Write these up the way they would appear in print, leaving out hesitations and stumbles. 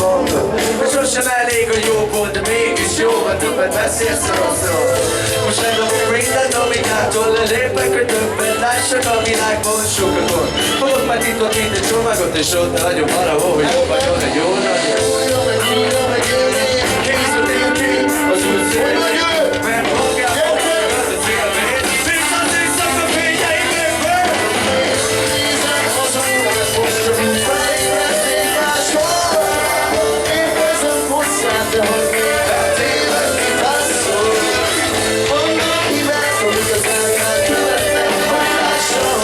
mondod. Hogy sosem elég a jóból, de mégis jó, ha többet beszélsz a rosszról. Most megdobok mindent, amíg hától lelépek, hogy többet lássak a világban sokakon. Fogok már titkot, mint egy csomagot, és ott hagyom valahol, hogy jó vagyok, egy jó nagyon. Készültél ki az új szélek, mert magában magad a célvét. Viszont éjszaka fényeimbe. Most csak úgy fejleszték máshol. Én közöm hozzám, de hogy még eltévedni passzol. Mondom, mivel szóljuk az elgál, követnek hatásom.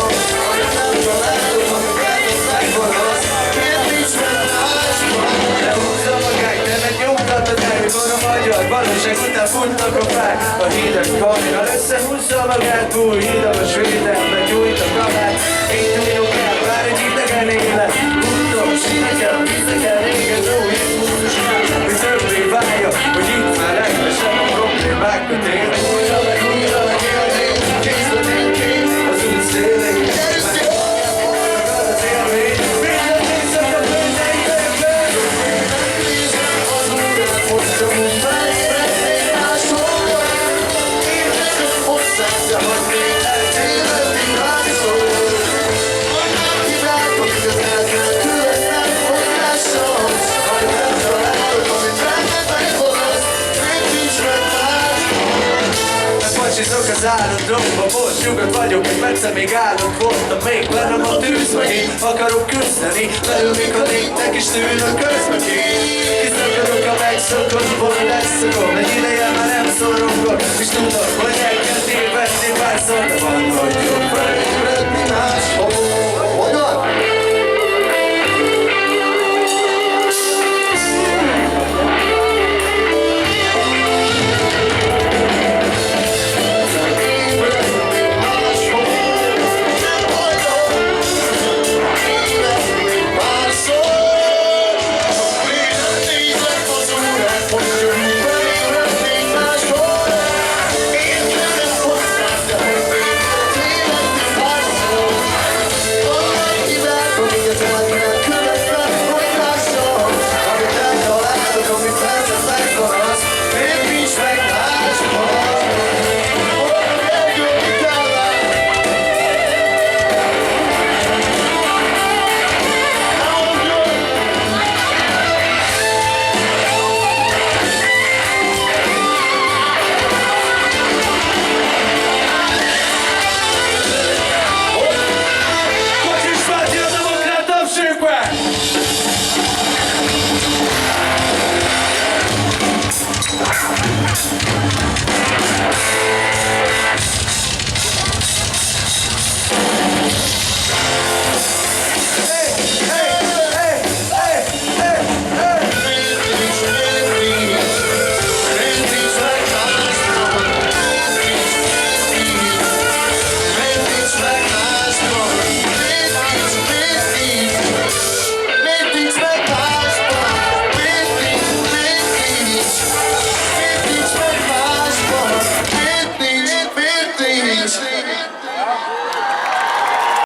Amit nem találom, amit elhozták valasz. Miért nincs vele máshol? Lehúzza magát, nem egy nyugtatott elmikor a magyar valóság után futnak a fák. A hideg kamera összehúzza magát, új hidagos védelmet gyújt a kamát. Én tudjuk el, bár egy idegen élet. Tudom, s nekem vizeken régen új impulzus már. Mi többé válja, hogy itt már legvesem a problémákat én. Újra meg élni, készültél ki az út szélén. Magad az élmény, minden éjszaka fényeimben. Az újra most csak úgy fejleszték máshol. Én vezet hozzám, de hogy még eltévedni máshol. Mondom, hibátok, igaz elkel, követnek fogásom. Majd nem találok, amit benned meghoz. Még nincs meg máshol. Megsizok az állandóba, most nyugodt vagyok, egy perce még állok. Voltam még bennem a tűz, hogy én akarok küzdeni. Belül mikor lépnek és tűnök közben ki. Kiszakadok a megszokottból, leszakom. Egy ideje már nem szorongok, és tudom, hogy el kell tévedni párszor, de van, hogy jobb felé.